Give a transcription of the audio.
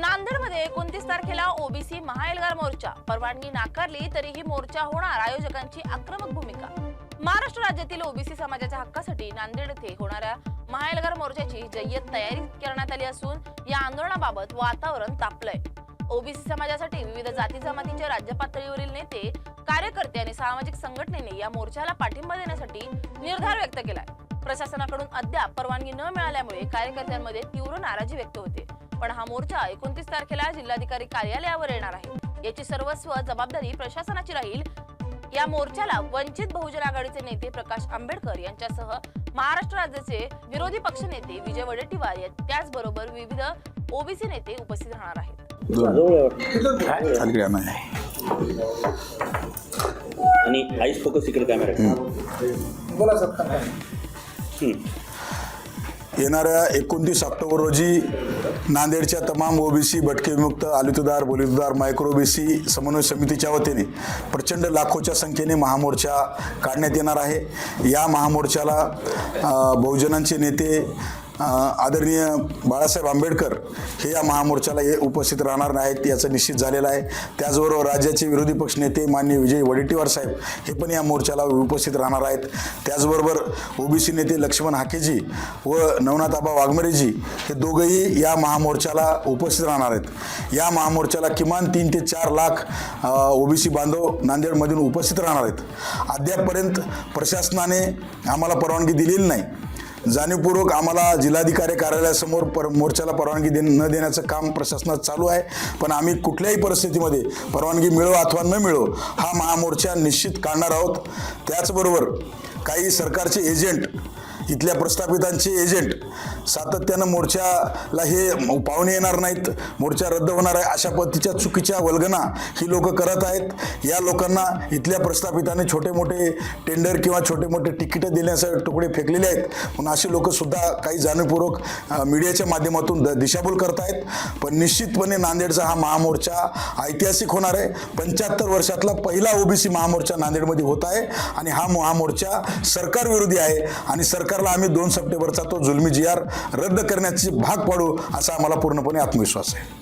नांदेडमध्ये 29 तारखेला ओबीसी महाएल्गार मोर्चा, परवानगी नाकारली तरीही मोर्चा होणार, आयोजकांची आक्रमक भूमिका। महाराष्ट्र राज्यातील ओबीसी समाजाच्या हक्कासाठी नांदेड येथे होणाऱ्या महाएल्गार मोर्चाची जय्यत तयारी करण्यात आली असून या आंदोलनाबाबत वातावरण तापलंय। ओबीसी समाजासाठी विविध जाती जमातीचे राज्य पातळीवरील नेते, कार्यकर्ते आणि सामाजिक संघटनेने या मोर्चाला पाठिंबा देण्यासाठी निर्धार व्यक्त केलाय। प्रशासनाकडून अद्याप परवानगी न मिळाल्यामुळे कार्यकर्त्यांमध्ये तीव्र नाराजी व्यक्त होते। पण हा मोर्चा 29 तारखेला जिल्हाधिकारी कार्यालयावर येणार आहे। याची सर्वस्व जबाबदारी प्रशासनाची राहील। या मोर्चाला वंचित बहुजन आघाडीचे नेते प्रकाश आंबेडकर यांच्यासह महाराष्ट्र राज्याचे विरोधी पक्षनेते विजय वडेट्टीवार, त्याचबरोबर विविध ओबीसी नेते उपस्थित राहणार आहेत। आणि आईस फोकस इकडे कॅमेरा बोला सर। येणाऱ्या 29 ऑक्टोबर रोजी नांदेडच्या तमाम ओबीसी, भटके विमुक्त, आलितदार, बलितदार, मायक्रो ओबीसी समन्वय समितीच्या वतीने प्रचंड लाखोच्या संख्येने महामोर्चा काढण्यात येणार आहे। या महामोर्चाला बहुजनांचे नेते आदरणीय बाळासाहेब आंबेडकर हे या महामोर्चाला उपस्थित राहणार आहेत याचं निश्चित झालेलं आहे। त्याचबरोबर राज्याचे विरोधी पक्ष नेते माननीय विजय वडेट्टीवार साहेब हे पण या मोर्चाला उपस्थित राहणार आहेत। त्याचबरोबर ओबीसी नेते लक्ष्मण हाकेजी व नवनाथाबा वाघमारेजी हे दोघंही या महामोर्चाला उपस्थित राहणार आहेत। या महामोर्चाला किमान 3 ते 4 लाख ओबीसी बांधव नांदेडमधून उपस्थित राहणार आहेत। अद्यापपर्यंत प्रशासनाने आम्हाला परवानगी दिलेली नाही। जाणीवपूर्वक आम्हाला जिल्हाधिकारी कार्यालयासमोर मोर्चाला परवानगी न देण्याचं काम प्रशासनात चालू आहे। पण आम्ही कुठल्याही परिस्थितीमध्ये परवानगी मिळो अथवा न मिळो हा महामोर्चा निश्चित काढणार आहोत। त्याचबरोबर काही सरकारचे एजंट, इथल्या प्रस्थापितांचे एजंट सातत्यानं मोर्चाला हे पाहुणे येणार नाहीत, मोर्चा रद्द होणार आहे अशा पद्धतीच्या चुकीच्या वल्गना ही लोक करत आहेत। या लोकांना इथल्या प्रस्थापितांनी छोटे मोठे टेंडर किंवा छोटे मोठे तिकीटं देण्यासाठी तुकडे फेकलेले आहेत। म्हणून असे लोक सुद्धा काही जाणीवपूर्वक मीडियाच्या माध्यमातून दिशाभूल करत आहेत। पण निश्चितपणे नांदेडचा हा महामोर्चा ऐतिहासिक होणार आहे। 75 वर्षातला पहिला ओबीसी महामोर्चा नांदेडमध्ये होत आहे आणि हा महामोर्चा सरकार विरोधी आहे आणि सरकारला आम्ही 2 सप्टेंबरचा तो जुलमी GR रद्द करण्याचे भाग पाडू असा आम्हाला पूर्णपणे आत्मविश्वास आहे।